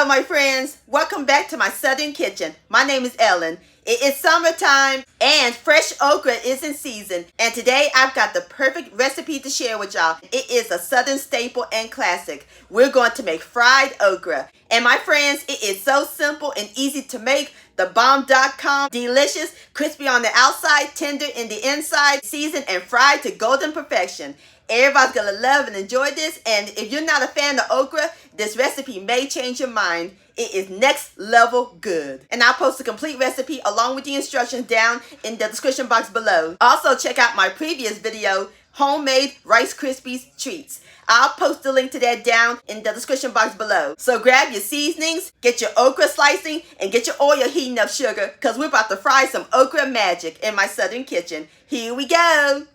Hello, my friends. Welcome back to my Southern kitchen. My name is Ellen. It is summertime and fresh okra is in season. And today I've got the perfect recipe to share with y'all. It is a Southern staple and classic. We're going to make fried okra. And my friends, it is so simple and easy to make. TheBomb.com. Delicious, crispy on the outside, tender in the inside, seasoned and fried to golden perfection. Everybody's gonna love and enjoy this, and if you're not a fan of okra, this recipe may change your mind. It is next level good. And I'll post a complete recipe along with the instructions down in the description box below. Also, check out my previous video, Homemade Rice Krispies Treats. I'll post the link to that down in the description box below. So grab your seasonings, get your okra slicing, and get your oil heating up, sugar, because we're about to fry some okra magic in my Southern kitchen. Here we go.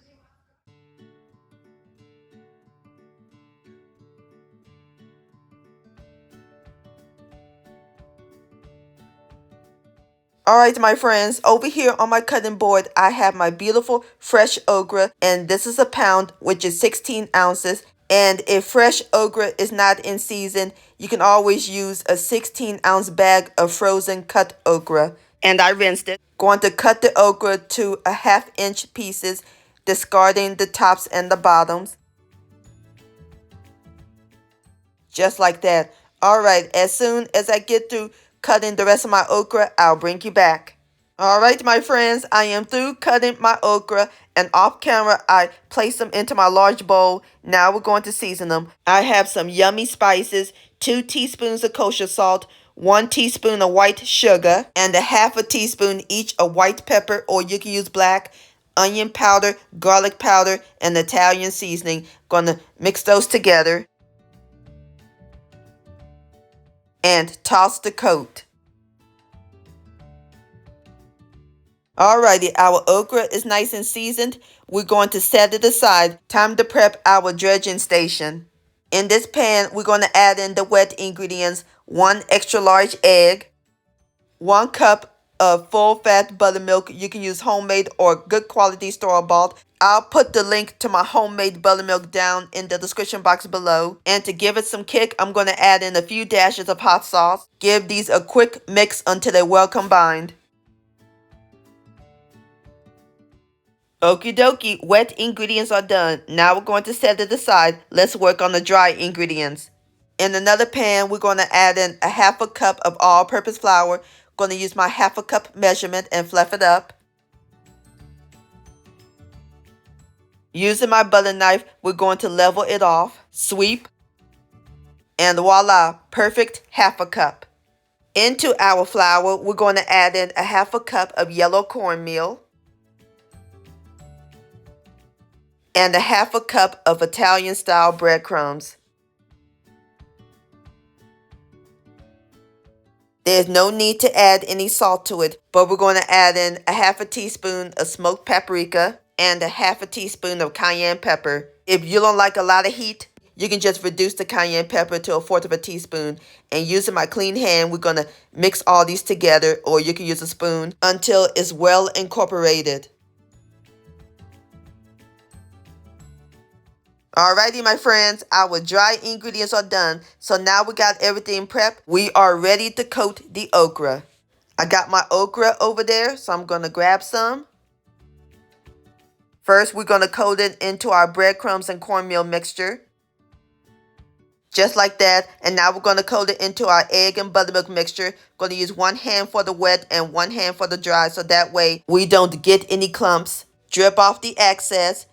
Alright, my friends, over here on my cutting board, I have my beautiful fresh okra, and this is a pound, which is 16 ounces. And if fresh okra is not in season, you can always use a 16-ounce bag of frozen cut okra. And I rinsed it. Going to cut the okra to a 1/2-inch pieces, discarding the tops and the bottoms. Just like that. Alright, as soon as I get through cutting the rest of my okra, I'll bring you back. Alright, my friends, I am through cutting my okra, and off camera I place them into my large bowl. Now we're going to season them. I have some yummy spices, 2 teaspoons of kosher salt, 1 teaspoon of white sugar, and a 1/2 teaspoon each of white pepper, or you can use black, onion powder, garlic powder, and Italian seasoning. Gonna mix those together and toss the coat. Alrighty, our okra is nice and seasoned. We're going to set it aside. Time to prep our dredging station. In this pan, we're going to add in the wet ingredients: 1 extra large egg, 1 cup of full-fat buttermilk. You can use homemade or good quality store-bought. I'll put the link to my homemade buttermilk down in the description box below. And to give it some kick, I'm going to add in a few dashes of hot sauce. Give these a quick mix until they're well combined. Okie dokie, wet ingredients are done. Now we're going to set it aside. Let's work on the dry ingredients. In another pan, we're going to add in a 1/2 cup of all-purpose flour. Going to use my 1/2 cup measurement and fluff it up. Using my butter knife, we're going to level it off, sweep, and voila, perfect 1/2 cup. Into our flour, we're going to add in a 1/2 cup of yellow cornmeal and a 1/2 cup of Italian-style breadcrumbs. There's no need to add any salt to it, but we're going to add in a 1/2 teaspoon of smoked paprika and a 1/2 teaspoon of cayenne pepper. If you don't like a lot of heat, you can just reduce the cayenne pepper to a 1/4 teaspoon. And using my clean hand, we're going to mix all these together, or you can use a spoon, until it's well incorporated. Alrighty, my friends, our dry ingredients are done. So now we got everything prepped. We are ready to coat the okra. I got my okra over there, so I'm going to grab some. First, we're going to coat it into our breadcrumbs and cornmeal mixture. Just like that. And now we're going to coat it into our egg and buttermilk mixture. Going to use 1 hand for the wet and 1 hand for the dry, so that way we don't get any clumps. Drip off the excess.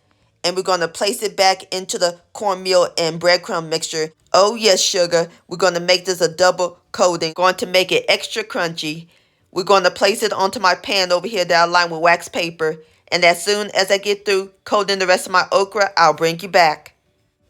And we're going to place it back into the cornmeal and breadcrumb mixture. Oh yes, sugar. We're going to make this a double coating. Going to make it extra crunchy. We're going to place it onto my pan over here that I lined with wax paper. And as soon as I get through coating the rest of my okra, I'll bring you back.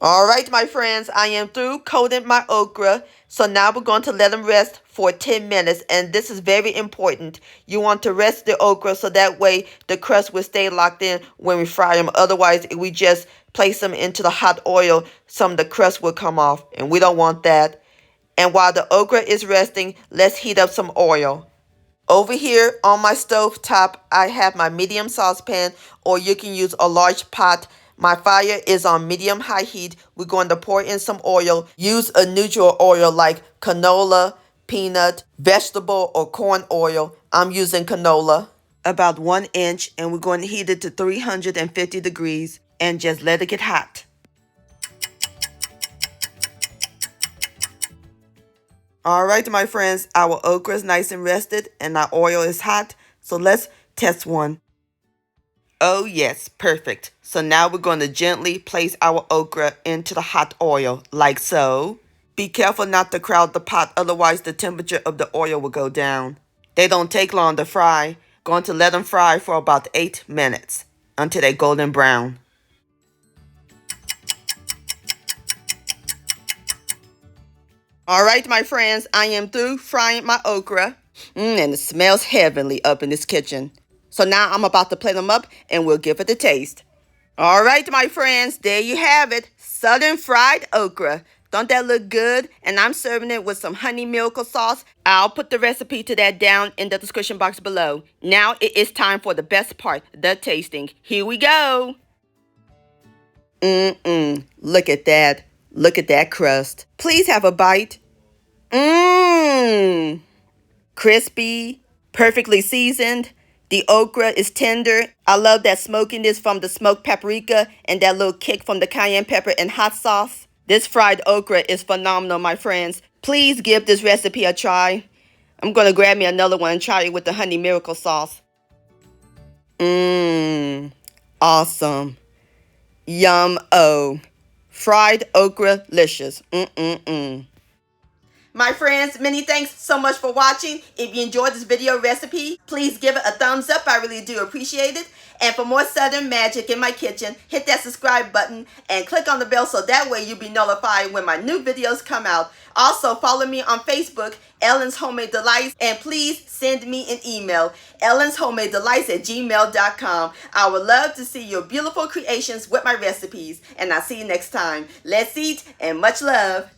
Alright, my friends, I am through coating my okra. So now we're going to let them rest for 10 minutes. And this is very important. You want to rest the okra so that way the crust will stay locked in when we fry them. Otherwise, if we just place them into the hot oil, some of the crust will come off. And we don't want that. And while the okra is resting, let's heat up some oil. Over here on my stove top, I have my medium saucepan, or you can use a large pot. My fire is on medium-high heat. We're going to pour in some oil. Use a neutral oil like canola, peanut, vegetable, or corn oil. I'm using canola. About 1 inch, and we're going to heat it to 350 degrees and just let it get hot. Alright, my friends, our okra is nice and rested and our oil is hot. So let's test one. Oh yes, perfect. So now we're going to gently place our okra into the hot oil, like so. Be careful not to crowd the pot, otherwise the temperature of the oil will go down. They don't take long to fry. Going to let them fry for about 8 minutes until they're golden brown. Alright, my friends, I am through frying my okra. And it smells heavenly up in this kitchen. So now I'm about to plate them up and we'll give it a taste. Alright, my friends, there you have it. Southern fried okra. Don't that look good? And I'm serving it with some honey miracle sauce. I'll put the recipe to that down in the description box below. Now it is time for the best part, the tasting. Here we go. Look at that. Look at that crust. Please have a bite. Crispy, perfectly seasoned. The okra is tender. I love that smokiness from the smoked paprika and that little kick from the cayenne pepper and hot sauce. This fried okra is phenomenal, my friends. Please give this recipe a try. I'm going to grab me another one and try it with the honey miracle sauce. Awesome. Yum-o. Fried okra-licious. My friends, many thanks so much for watching. If you enjoyed this video recipe, please give it a thumbs up. I really do appreciate it. And for more Southern magic in my kitchen, hit that subscribe button and click on the bell so that way you'll be notified when my new videos come out. Also, follow me on Facebook, Ellen's Homemade Delights, and please send me an email, ellenshomemadedelights@gmail.com. I would love to see your beautiful creations with my recipes, and I'll see you next time. Let's eat and much love.